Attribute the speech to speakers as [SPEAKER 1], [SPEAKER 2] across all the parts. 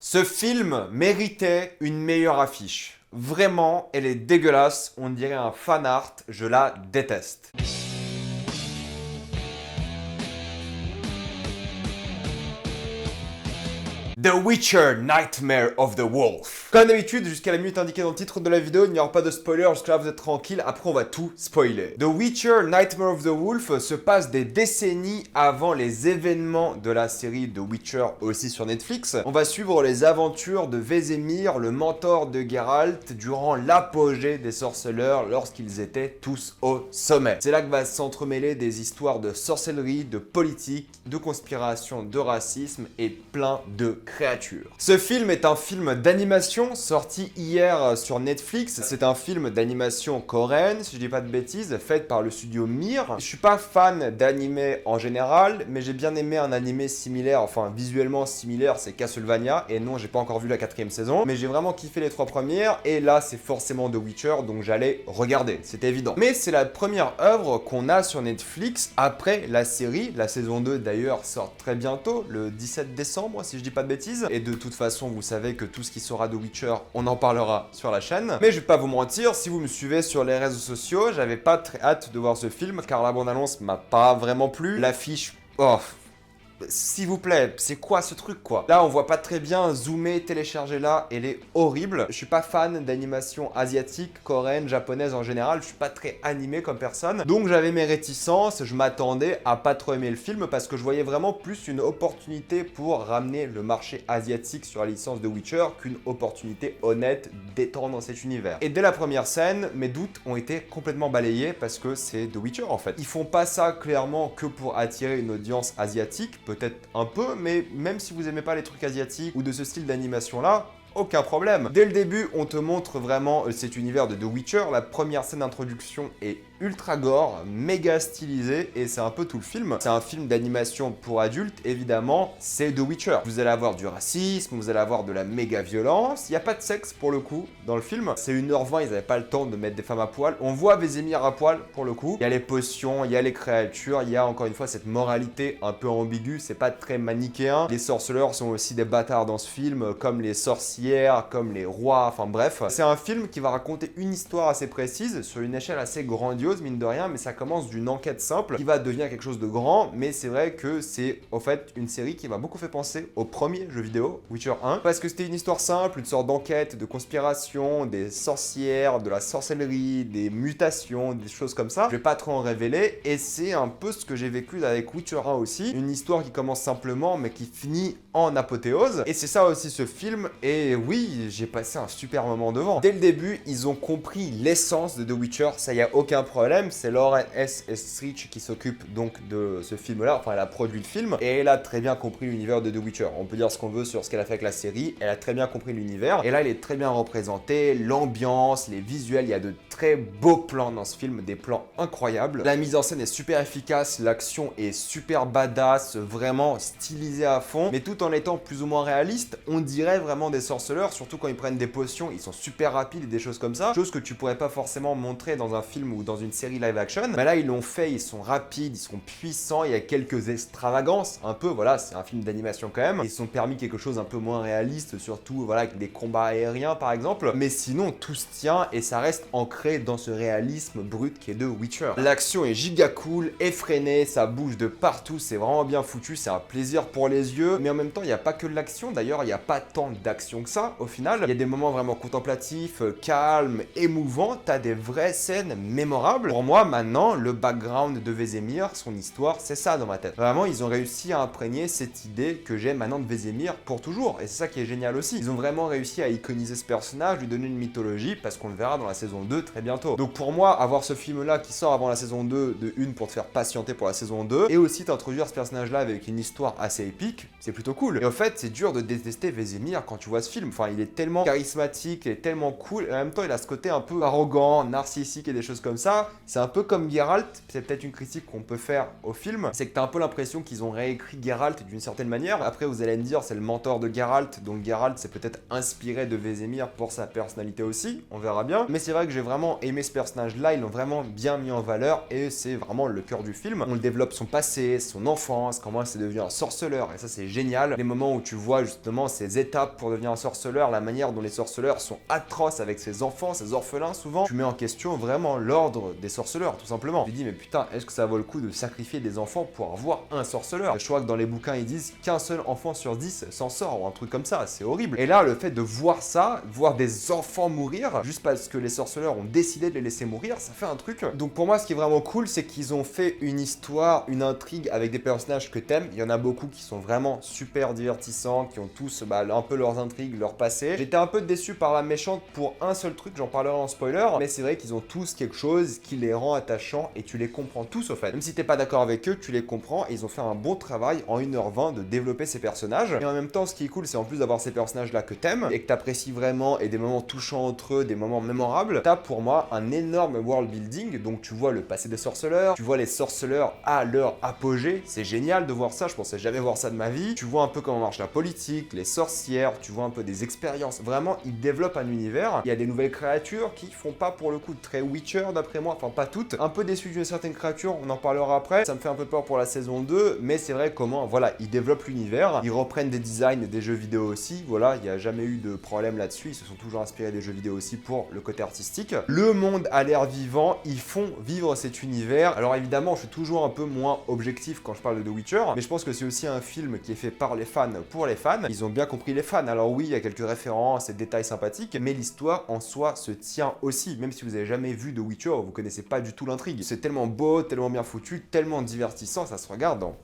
[SPEAKER 1] Ce film méritait une meilleure affiche. Vraiment, elle est dégueulasse, on dirait un fan art, je la déteste. The Witcher Nightmare of the Wolf. Comme d'habitude, jusqu'à la minute indiquée dans le titre de la vidéo, il n'y aura pas de spoiler, jusque là vous êtes tranquille, après on va tout spoiler. The Witcher Nightmare of the Wolf se passe des décennies avant les événements de la série The Witcher aussi sur Netflix. On va suivre les aventures de Vesemir, le mentor de Geralt, durant l'apogée des sorceleurs lorsqu'ils étaient tous au sommet. C'est là que va s'entremêler des histoires de sorcellerie, de politique, de conspiration, de racisme et plein de créatures. Ce film est un film d'animation sorti hier sur Netflix. C'est un film d'animation coréenne, si je dis pas de bêtises, fait par le studio Mir. Je suis pas fan d'animé en général, mais j'ai bien aimé un animé similaire, enfin visuellement similaire, c'est Castlevania. Et non, j'ai pas encore vu la 4e saison, mais j'ai vraiment kiffé les 3 premières. Et là, c'est forcément The Witcher, donc j'allais regarder, c'est évident. Mais c'est la première œuvre qu'on a sur Netflix après la série. La saison 2 d'ailleurs sort très bientôt, le 17 décembre, si je dis pas de bêtises. Et de toute façon, vous savez que tout ce qui sera de Witcher, on en parlera sur la chaîne. Mais je vais pas vous mentir, si vous me suivez sur les réseaux sociaux, j'avais pas très hâte de voir ce film, car la bande-annonce m'a pas vraiment plu. L'affiche, oh, s'il vous plaît, c'est quoi ce truc quoi? Là on voit pas très bien, zoomer, télécharger là, elle est horrible. Je suis pas fan d'animation asiatique, coréenne, japonaise en général, je suis pas très animé comme personne. Donc j'avais mes réticences, je m'attendais à pas trop aimer le film parce que je voyais vraiment plus une opportunité pour ramener le marché asiatique sur la licence de Witcher qu'une opportunité honnête d'étendre dans cet univers. Et dès la première scène, mes doutes ont été complètement balayés parce que c'est The Witcher en fait. Ils font pas ça clairement que pour attirer une audience asiatique, peut-être un peu, mais même si vous aimez pas les trucs asiatiques ou de ce style d'animation là, aucun problème. Dès le début, on te montre vraiment cet univers de The Witcher. La première scène d'introduction est ultra gore, méga stylisé, et c'est un peu tout le film. C'est un film d'animation pour adultes, évidemment, c'est The Witcher. Vous allez avoir du racisme, vous allez avoir de la méga violence, il n'y a pas de sexe pour le coup dans le film. C'est 1h20, ils n'avaient pas le temps de mettre des femmes à poil. On voit Vesemir à poil pour le coup. Il y a les potions, il y a les créatures, il y a encore une fois cette moralité un peu ambiguë, c'est pas très manichéen. Les sorceleurs sont aussi des bâtards dans ce film, comme les sorcières, comme les rois, enfin bref. C'est un film qui va raconter une histoire assez précise, sur une échelle assez grandiose, mine de rien, mais ça commence d'une enquête simple qui va devenir quelque chose de grand, mais c'est vrai que c'est au fait une série qui m'a beaucoup fait penser au premier jeu vidéo, Witcher 1, parce que c'était une histoire simple, une sorte d'enquête, de conspiration, des sorcières, de la sorcellerie, des mutations, des choses comme ça. Je vais pas trop en révéler, et c'est un peu ce que j'ai vécu avec Witcher 1 aussi, une histoire qui commence simplement, mais qui finit en apothéose, et c'est ça aussi ce film, et oui, j'ai passé un super moment devant. Dès le début, ils ont compris l'essence de The Witcher, ça y a aucun problème, c'est Lauren S. Estrich qui s'occupe donc de ce film-là, enfin elle a produit le film, et elle a très bien compris l'univers de The Witcher. On peut dire ce qu'on veut sur ce qu'elle a fait avec la série, elle a très bien compris l'univers, et là il est très bien représenté, l'ambiance, les visuels, il y a de très beaux plans dans ce film, des plans incroyables. La mise en scène est super efficace, l'action est super badass, vraiment stylisée à fond, mais tout en étant plus ou moins réaliste, on dirait vraiment des sorceleurs, surtout quand ils prennent des potions, ils sont super rapides et des choses comme ça, chose que tu pourrais pas forcément montrer dans un film ou dans une série live action. Mais là, ils l'ont fait, ils sont rapides, ils sont puissants, il y a quelques extravagances, un peu, voilà, c'est un film d'animation quand même. Ils se sont permis quelque chose un peu moins réaliste, surtout, voilà, avec des combats aériens par exemple. Mais sinon, tout se tient et ça reste ancré dans ce réalisme brut qui est de Witcher. L'action est giga cool, effrénée, ça bouge de partout, c'est vraiment bien foutu, c'est un plaisir pour les yeux. Mais en même temps, il n'y a pas que de l'action, d'ailleurs, il n'y a pas tant d'action que ça, au final. Il y a des moments vraiment contemplatifs, calmes, émouvants, t'as des vraies scènes mémorables. Pour moi, maintenant, le background de Vesemir, son histoire, c'est ça dans ma tête. Vraiment, ils ont réussi à imprégner cette idée que j'ai maintenant de Vesemir pour toujours. Et c'est ça qui est génial aussi. Ils ont vraiment réussi à iconiser ce personnage, lui donner une mythologie, parce qu'on le verra dans la saison 2 très bientôt. Donc pour moi, avoir ce film-là qui sort avant la saison 2, de une pour te faire patienter pour la saison 2, et aussi t'introduire ce personnage-là avec une histoire assez épique, c'est plutôt cool. Et au fait, c'est dur de détester Vesemir quand tu vois ce film. Enfin, il est tellement charismatique, il est tellement cool, et en même temps, il a ce côté un peu arrogant, narcissique et des choses comme ça. ça, c'est un peu comme Geralt, c'est peut-être une critique qu'on peut faire au film, c'est que t'as un peu l'impression qu'ils ont réécrit Geralt d'une certaine manière. Après, vous allez me dire, c'est le mentor de Geralt, donc Geralt c'est peut-être inspiré de Vesemir pour sa personnalité aussi, on verra bien. Mais c'est vrai que j'ai vraiment aimé ce personnage-là, ils l'ont vraiment bien mis en valeur, et c'est vraiment le cœur du film. On le développe son passé, son enfance, comment c'est devenu un sorceleur, et ça c'est génial. Les moments où tu vois justement ces étapes pour devenir un sorceleur, la manière dont les sorceleurs sont atroces avec ses enfants, ses orphelins souvent, tu mets en question vraiment l'ordre des sorceleurs, tout simplement. Tu te dis, mais putain, est-ce que ça vaut le coup de sacrifier des enfants pour avoir un sorceleur? Je crois que dans les bouquins, ils disent qu'un seul enfant sur 10 s'en sort, ou un truc comme ça, c'est horrible. Et là, le fait de voir ça, voir des enfants mourir, juste parce que les sorceleurs ont décidé de les laisser mourir, ça fait un truc. Donc pour moi, ce qui est vraiment cool, c'est qu'ils ont fait une histoire, une intrigue avec des personnages que t'aimes. Il y en a beaucoup qui sont vraiment super divertissants, qui ont tous un peu leurs intrigues, leur passé. J'étais un peu déçu par la méchante pour un seul truc, j'en parlerai en spoiler, mais c'est vrai qu'ils ont tous quelque chose qui les rend attachants et tu les comprends tous au fait. Même si t'es pas d'accord avec eux, tu les comprends et ils ont fait un bon travail en 1h20 de développer ces personnages. Et en même temps, ce qui est cool, c'est en plus d'avoir ces personnages là que t'aimes et que t'apprécies vraiment et des moments touchants entre eux, des moments mémorables, t'as pour moi un énorme world building. Donc tu vois le passé des sorceleurs, tu vois les sorceleurs à leur apogée, c'est génial de voir ça, je pensais jamais voir ça de ma vie. Tu vois un peu comment marche la politique, les sorcières, tu vois un peu des expériences. Vraiment, ils développent un univers. Il y a des nouvelles créatures qui font pas pour le coup très Witcher d'après moi, enfin pas toutes. Un peu déçu d'une certaine créature, on en parlera après. Ça me fait un peu peur pour la saison 2, mais c'est vrai comment, voilà, ils développent l'univers, ils reprennent des designs des jeux vidéo aussi, voilà, il n'y a jamais eu de problème là-dessus, ils se sont toujours inspirés des jeux vidéo aussi pour le côté artistique. Le monde a l'air vivant, ils font vivre cet univers. Alors évidemment, je suis toujours un peu moins objectif quand je parle de The Witcher, mais je pense que c'est aussi un film qui est fait par les fans pour les fans. Ils ont bien compris les fans. Alors oui, il y a quelques références et détails sympathiques, mais l'histoire en soi se tient aussi. Même si vous avez jamais vu The Witcher, vous connaissez pas du tout l'intrigue. C'est tellement beau, tellement bien foutu, tellement divertissant, ça se regarde dans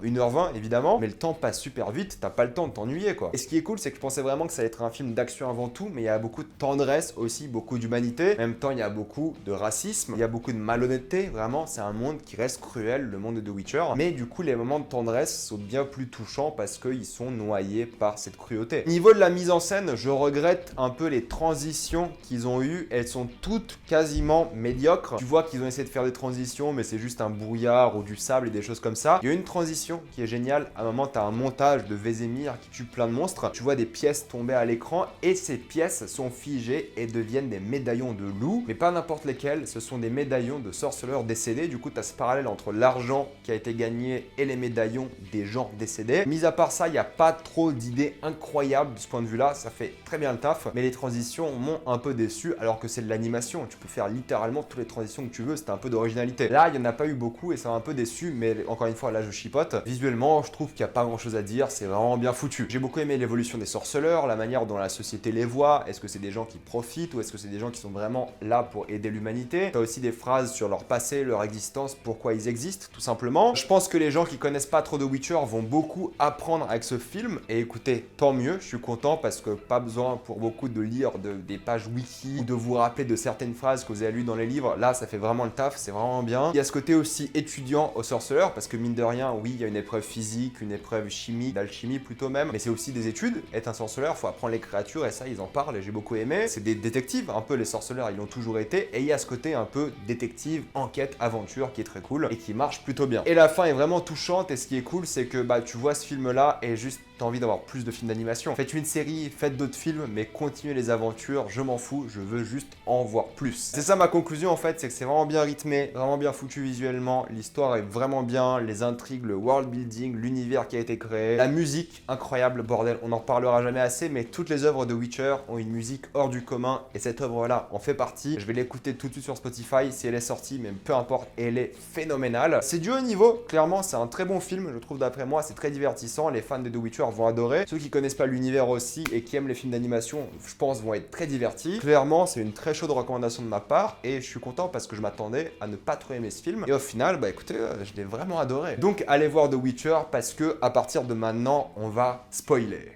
[SPEAKER 1] 1h20 évidemment, mais le temps passe super vite, t'as pas le temps de t'ennuyer quoi. Et ce qui est cool, c'est que je pensais vraiment que ça allait être un film d'action avant tout, mais il y a beaucoup de tendresse aussi, beaucoup d'humanité. En même temps, il y a beaucoup de racisme, il y a beaucoup de malhonnêteté, vraiment, c'est un monde qui reste cruel, le monde de The Witcher. Mais du coup, les moments de tendresse sont bien plus touchants parce qu'ils sont noyés par cette cruauté. Niveau de la mise en scène, je regrette un peu les transitions qu'ils ont eues, elles sont toutes quasiment médiocres. Tu vois qu'ils ont essayé de faire des transitions, mais c'est juste un brouillard ou du sable et des choses comme ça. Il y a une transition qui est géniale. À un moment, tu as un montage de Vesemir qui tue plein de monstres. Tu vois des pièces tomber à l'écran et ces pièces sont figées et deviennent des médaillons de loups, mais pas n'importe lesquels. Ce sont des médaillons de sorceleurs décédés. Du coup, tu as ce parallèle entre l'argent qui a été gagné et les médaillons des gens décédés. Mis à part ça, il n'y a pas trop d'idées incroyables de ce point de vue-là. Ça fait très bien le taf, mais les transitions m'ont un peu déçu alors que c'est de l'animation. Tu peux faire littéralement toutes les transitions que tu veux. C'est un peu d'originalité. Là, il n'y en a pas eu beaucoup et ça m'a un peu déçu, mais encore une fois, là, je chipote. Visuellement, je trouve qu'il n'y a pas grand chose à dire, c'est vraiment bien foutu. J'ai beaucoup aimé l'évolution des sorceleurs, la manière dont la société les voit. Est-ce que c'est des gens qui profitent ou est-ce que c'est des gens qui sont vraiment là pour aider l'humanité? T'as aussi des phrases sur leur passé, leur existence, pourquoi ils existent, tout simplement. Je pense que les gens qui connaissent pas trop de Witcher vont beaucoup apprendre avec ce film. Et écoutez, tant mieux, je suis content parce que pas besoin pour beaucoup de lire des pages wiki ou de vous rappeler de certaines phrases que vous avez lues dans les livres. Là, ça fait vraiment le taf, c'est vraiment bien. Il y a ce côté aussi étudiant aux sorceleurs parce que mine de rien, oui, il y a une épreuve physique, une épreuve chimique, d'alchimie plutôt même, mais c'est aussi des études. Être un sorceleur, faut apprendre les créatures et ça, ils en parlent et j'ai beaucoup aimé. C'est des détectives, un peu les sorceleurs, ils l'ont toujours été, et il y a ce côté un peu détective, enquête, aventure qui est très cool et qui marche plutôt bien. Et la fin est vraiment touchante et ce qui est cool, c'est que tu vois ce film-là et juste t'as envie d'avoir plus de films d'animation. Faites une série, faites d'autres films, mais continuez les aventures, je m'en fous, je veux juste en voir plus. C'est ça ma conclusion en fait, c'est que c'est vraiment bien rythmé, vraiment bien foutu visuellement, l'histoire est vraiment bien, les intrigues, le world building, l'univers qui a été créé, la musique, incroyable, bordel, on n'en reparlera jamais assez, mais toutes les œuvres de Witcher ont une musique hors du commun, et cette œuvre-là en fait partie. Je vais l'écouter tout de suite sur Spotify, si elle est sortie, mais peu importe, elle est phénoménale. C'est du haut niveau, clairement, c'est un très bon film, je trouve d'après moi, c'est très divertissant, les fans de The Witcher vont adorer. Ceux qui connaissent pas l'univers aussi et qui aiment les films d'animation, je pense, vont être très divertis. Clairement, c'est une très chaude recommandation de ma part et je suis content parce que je m'attendais à ne pas trop aimer ce film. Et au final, écoutez, je l'ai vraiment adoré. Donc allez voir The Witcher parce que à partir de maintenant, on va spoiler.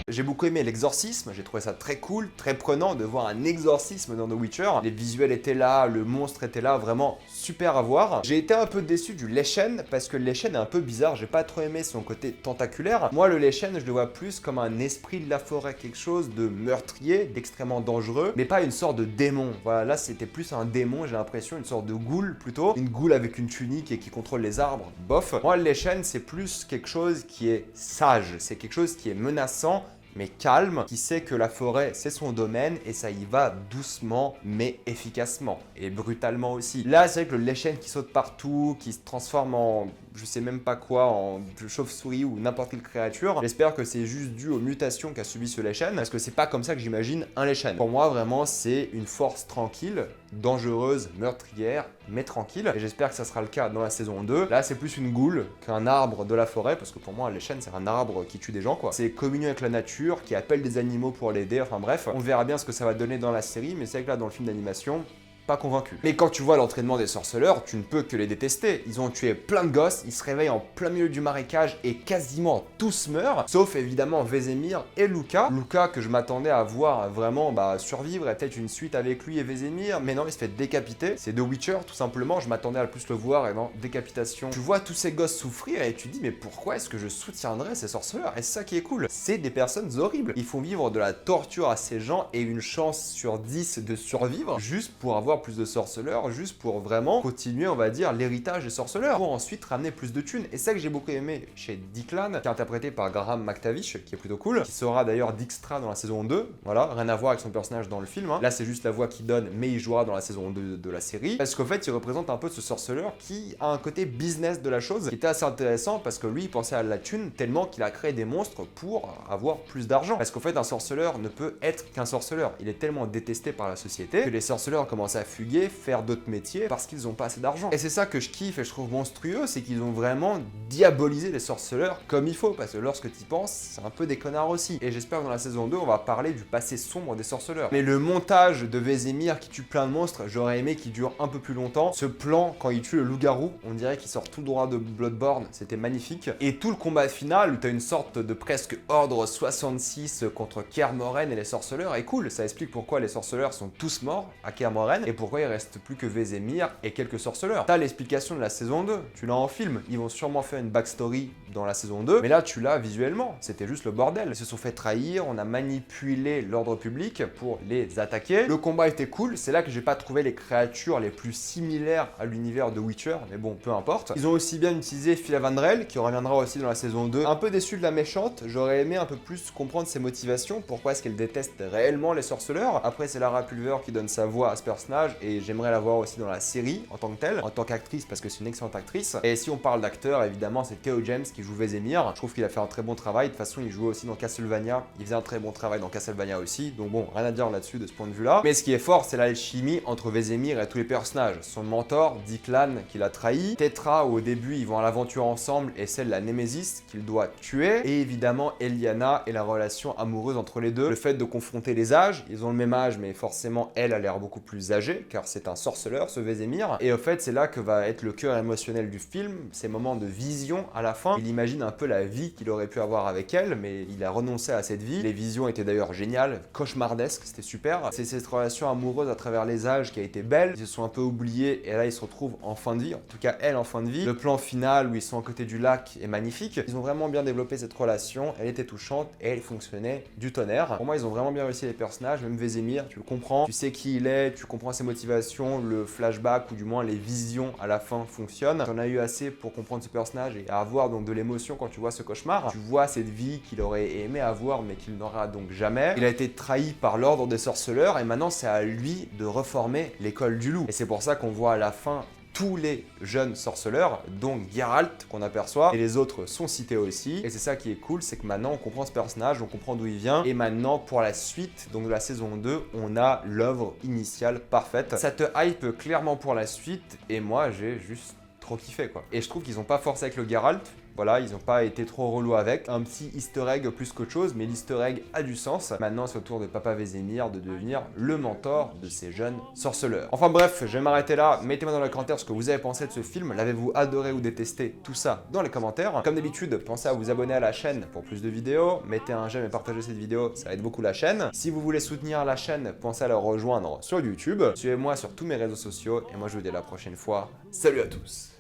[SPEAKER 1] J'ai beaucoup aimé l'exorcisme, j'ai trouvé ça très cool, très prenant de voir un exorcisme dans The Witcher. Les visuels étaient là, le monstre était là, vraiment super à voir. J'ai été un peu déçu du Leshen parce que le Leshen est un peu bizarre, j'ai pas trop aimé son côté tentaculaire. Moi, le Leshen, je le vois plus comme un esprit de la forêt, quelque chose de meurtrier, d'extrêmement dangereux, mais pas une sorte de démon. Voilà, là c'était plus un démon, j'ai l'impression, une sorte de ghoul plutôt. Une ghoul avec une tunique et qui contrôle les arbres, bof. Moi, le Leshen, c'est plus quelque chose qui est sage, c'est quelque chose qui est menaçant, mais calme, qui sait que la forêt c'est son domaine et ça y va doucement mais efficacement et brutalement aussi. Là c'est vrai que le Leshen qui saute partout, qui se transforme en je sais même pas quoi, en chauve-souris ou n'importe quelle créature, j'espère que c'est juste dû aux mutations qu'a subi ce Leshen parce que c'est pas comme ça que j'imagine un Leshen. Pour moi vraiment c'est une force tranquille, dangereuse, meurtrière, mais tranquille et j'espère que ça sera le cas dans la saison 2. Là c'est plus une ghoul qu'un arbre de la forêt parce que pour moi un Leshen c'est un arbre qui tue des gens quoi. C'est communion avec la nature, qui appelle des animaux pour l'aider, enfin bref, on verra bien ce que ça va donner dans la série, mais c'est vrai que là dans le film d'animation, pas convaincu. Mais quand tu vois l'entraînement des sorceleurs, tu ne peux que les détester. Ils ont tué plein de gosses, ils se réveillent en plein milieu du marécage et quasiment tous meurent, sauf évidemment Vesemir et Luka. Luka que je m'attendais à voir vraiment survivre et peut-être une suite avec lui et Vesemir, mais non, il se fait décapiter. C'est The Witcher tout simplement, je m'attendais à plus le voir et non, décapitation. Tu vois tous ces gosses souffrir et tu te dis mais pourquoi est-ce que je soutiendrais ces sorceleurs? Et c'est ça qui est cool, c'est des personnes horribles. Ils font vivre de la torture à ces gens et une chance sur 10 de survivre juste pour avoir plus de sorceleurs, juste pour vraiment continuer, on va dire, l'héritage des sorceleurs, pour ensuite ramener plus de thunes. Et c'est ça que j'ai beaucoup aimé chez Declan, qui est interprété par Graham McTavish, qui est plutôt cool, qui sera d'ailleurs Dijkstra dans la saison 2, voilà, rien à voir avec son personnage dans le film, hein. Là c'est juste la voix qu'il donne, mais il jouera dans la saison 2 de la série, parce qu'en fait il représente un peu ce sorceleur qui a un côté business de la chose, qui était assez intéressant, parce que lui il pensait à la thune tellement qu'il a créé des monstres pour avoir plus d'argent, parce qu'en fait un sorceleur ne peut être qu'un sorceleur, il est tellement détesté par la société que les sorceleurs commencent à fuguer, faire d'autres métiers parce qu'ils n'ont pas assez d'argent. Et c'est ça que je kiffe et je trouve monstrueux, c'est qu'ils ont vraiment diabolisé les sorceleurs comme il faut, parce que lorsque tu y penses, c'est un peu des connards aussi. Et j'espère que dans la saison 2, on va parler du passé sombre des sorceleurs. Mais le montage de Vesemir qui tue plein de monstres, j'aurais aimé qu'il dure un peu plus longtemps. Ce plan, quand il tue le loup-garou, on dirait qu'il sort tout droit de Bloodborne, c'était magnifique. Et tout le combat final, où t'as une sorte de presque ordre 66 contre Kaer Morhen et les sorceleurs, est cool. Ça explique pourquoi les sorceleurs sont tous morts à Kaer Morhen et pourquoi il reste plus que Vesemir et quelques sorceleurs. T'as l'explication de la saison 2, tu l'as en film. Ils vont sûrement faire une backstory dans la saison 2, mais là tu l'as visuellement. C'était juste le bordel. Ils se sont fait trahir, on a manipulé l'ordre public pour les attaquer. Le combat était cool, c'est là que j'ai pas trouvé les créatures les plus similaires à l'univers de Witcher, mais bon, peu importe. Ils ont aussi bien utilisé Phila Van Drell, qui reviendra aussi dans la saison 2. Un peu déçu de la méchante, j'aurais aimé un peu plus comprendre ses motivations, pourquoi est-ce qu'elle déteste réellement les sorceleurs. Après, c'est Lara Pulver qui donne sa voix à ce personnage, et j'aimerais la voir aussi dans la série en tant que telle, en tant qu'actrice, parce que c'est une excellente actrice. Et si on parle d'acteur, évidemment, c'est Theo James qui joue Vesemir. Je trouve qu'il a fait un très bon travail. De toute façon, il jouait aussi dans Castlevania. Il faisait un très bon travail dans Castlevania aussi. Donc bon, rien à dire là-dessus de ce point de vue-là. Mais ce qui est fort, c'est l'alchimie entre Vesemir et tous les personnages. Son mentor, Declan, qui l'a trahi. Tetra, où au début, ils vont à l'aventure ensemble, et celle de la Némésis, qu'il doit tuer. Et évidemment, Eliana et la relation amoureuse entre les deux. Le fait de confronter les âges. Ils ont le même âge, mais forcément, elle a l'air beaucoup plus âgée, car c'est un sorceleur, ce Vesemir. Et au fait, c'est là que va être le cœur émotionnel du film, ces moments de vision à la fin. Il imagine un peu la vie qu'il aurait pu avoir avec elle, mais il a renoncé à cette vie. Les visions étaient d'ailleurs géniales, cauchemardesques, c'était super. C'est cette relation amoureuse à travers les âges qui a été belle. Ils se sont un peu oubliés et là ils se retrouvent en fin de vie, en tout cas elle en fin de vie. Le plan final où ils sont à côté du lac est magnifique. Ils ont vraiment bien développé cette relation, elle était touchante et elle fonctionnait du tonnerre. Pour moi, ils ont vraiment bien réussi les personnages, même Vesemir, tu le comprends, tu sais qui il est, tu comprends ses motivations, le flashback ou du moins les visions à la fin fonctionnent. T'en as eu assez pour comprendre ce personnage et avoir donc de l'émotion quand tu vois ce cauchemar. Tu vois cette vie qu'il aurait aimé avoir mais qu'il n'aura donc jamais. Il a été trahi par l'ordre des sorceleurs et maintenant c'est à lui de reformer l'école du loup. Et c'est pour ça qu'on voit à la fin tous les jeunes sorceleurs, dont Geralt qu'on aperçoit, et les autres sont cités aussi. Et c'est ça qui est cool, c'est que maintenant on comprend ce personnage, on comprend d'où il vient, et maintenant pour la suite, donc de la saison 2, on a l'œuvre initiale parfaite. Ça te hype clairement pour la suite, et moi j'ai juste trop kiffé quoi. Et je trouve qu'ils ont pas forcé avec le Geralt. Voilà, ils n'ont pas été trop relous avec. Un petit easter egg plus qu'autre chose, mais l'easter egg a du sens. Maintenant, c'est au tour de Papa Vézémir de devenir le mentor de ces jeunes sorceleurs. Enfin bref, je vais m'arrêter là. Mettez-moi dans les commentaires ce que vous avez pensé de ce film. L'avez-vous adoré ou détesté? Tout ça dans les commentaires. Comme d'habitude, pensez à vous abonner à la chaîne pour plus de vidéos. Mettez un j'aime et partagez cette vidéo, ça aide beaucoup la chaîne. Si vous voulez soutenir la chaîne, pensez à la rejoindre sur YouTube. Suivez-moi sur tous mes réseaux sociaux et moi je vous dis à la prochaine fois. Salut à tous!